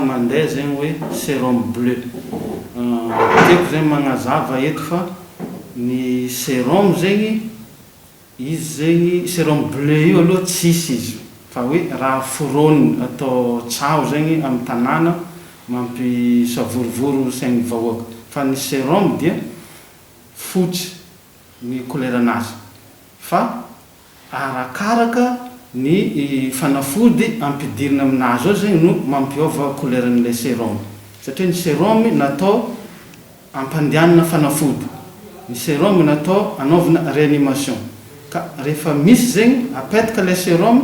mandeha zegny hoe sérum bleu. Tiako zegny magnazava eto fa ny sérum zegny izy zegny sérum bleu io aloha tsisy izy fa hoe raha foroniny atao tsao zegny amin'ny tanàna mampisavorovoro sain'ny vahoaka. Fa ny sérum dia fotsy ny couleur-nazy fa arakaraka ny fanafody ampidirina aminazy ao zegny no mampiova couleurn'ilay sérum. Satria ny sérum natao ampandehanana fanafody, ny sérum natao anaovana réanimation. Ka rehefa misy zegny apetaka le sérum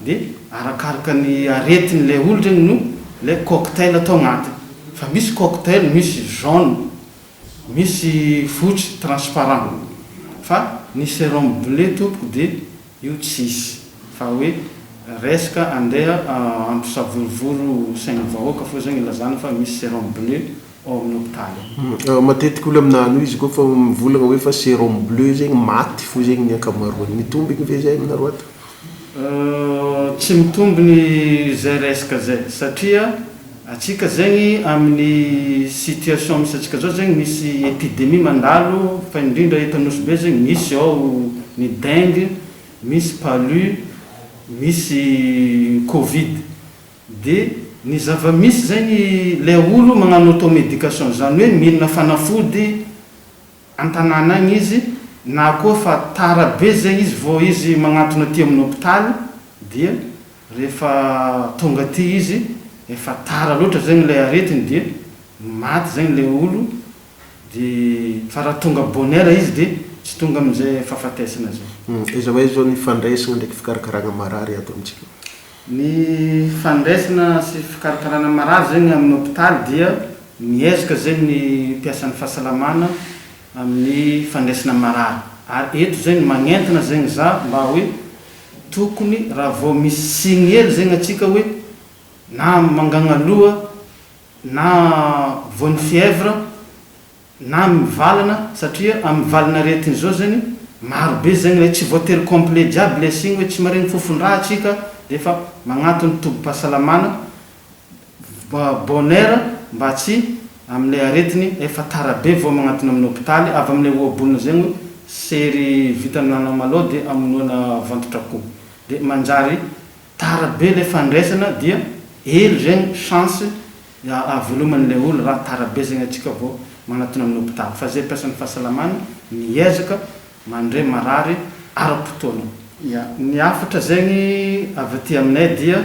dia arakaraka ny aretin'ilay olo zegny no le cocktail atao agnatiny. Fa misy cocktail misy jaune, misy fotsy transparent. Fa ny sérum bleu tompoko dia io tsisy fa hoe resaka andeha ampisavorovoro sain'ny vahoaka fo zegny ilazana fa misy sérum bleu ao amin'ny hôpitaly. Matetika olo aminano izy koa fa mivolagna hoe fa sérum bleu zegny maty fo zegny ny ankamaroany. Mitombiny ve zay aminareo ato? Tsy mitombiny zay resaka zay satria atsika zegny amin'ny situation misy atsika zao zegny misy épidémie mandalo fa indrindra eto Anosibe zegny misy ao ny dengue, misy palu, misy covid. Dia ny zava-misy zegny le olo magnano automédication zany hoe milina fanafody an-tanàna agny izy na koa fa tara be zegny izy vao izy magnantona aty amin'ny hôpitaly dia rehefa tonga aty izy efa tara loatra zegny le aretiny dia maty zegny le olo dia fa raha tonga bonheur izy dia tsy tonga amin'izay fahafatesana zay. Iza hoe zao ny fandraisana ndraiky fikarakarana marary ato amintsika? Ny fandraisana sy fikarakarana marary zegny amin'ny hôpitaly dia miezaka zegny ny mpiasan'ny fahasalamana amin'ny fandraisana marary. Ary eto zegny magnentana zegny za mba hoe tokony raha vao misy signy hely zegny atsika hoe na mangagna loha na vaon'ny fièvre na mivalana satria amin'ny valana aretiny zao zegny marobe zegny le tsy voatery complet jiaby le signy hoe tsy maregny fofon-draha atsika dia efa magnatony tobo-pahasalamana bonheur mba tsy amin'ilay aretiny efa tara be vao magnatony amin'ny hôpitaly avy amin'ilay ohabolona zegny hoe sery vita anamalaho dia amonoana vantotra koa dia manjary tara be le fandraisana dia hely zegny chance aveloman'ilay olo raha tara be zegny atsika vao magnatony amin'ny hôpitaly. Fa zay mpiasan'ny fahasalamana miezaka mandray marary ara-potoana. Ny hafatra zegny avy aty aminay dia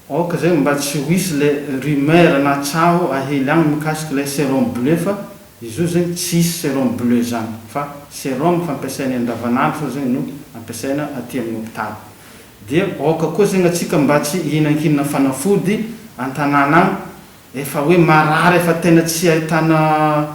aoka zegny mba tsy ho hisy le rumeur na tsaho ahely agny mikasika le sérum bleu fa izy io zegny tsisy sérum bleu zany fa sérum fampiasaina andavanandro fa zegny no ampiasaina aty amin'ny hôpitaly. Dia aoka koa zegny atsika mba tsy hihinankinana fanafody an-tanàna agny efa hoe marary efa tena tsy ahitana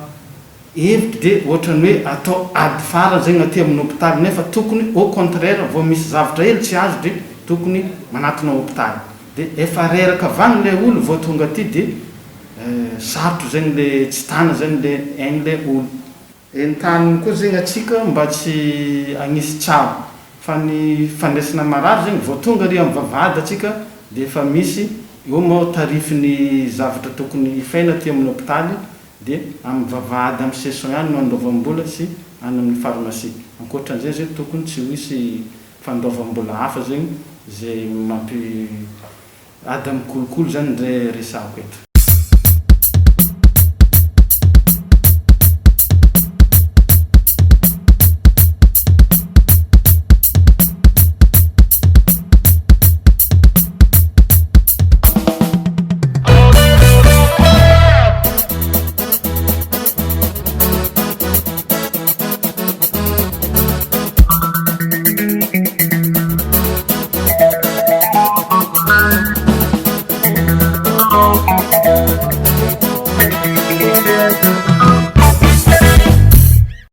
hevitra dia ohatrany hoe atao ady fara zegny aty amin'ny hôpitaly nefa tokony au contraire vao misy zavatra hely tsy azo dia tokony manatona hôpitaly. Dia efa reraka avany le olo vao tonga aty dia sarotro zegny le tsy tana zegny le ain'le olo. Entaniny koa zegny atsika mba tsy agnisy tsavo fa ny fandraisana marary zegny vao tonga ry amin'ny vavahady atsika dia efa misy eo moa tarifiny zavatra tokony hifaina aty amin'ny hôpitaly dia amin'ny vavahady amin'ny saison ihany no andoavam-bola sy any amin'ny pharmacie. Ankoatran'izay zegny tokony tsy ho hisy fandoavam-bola hafa zegny zay mampiady amin'ny kolokolo zany zay resahako eto. Yeah.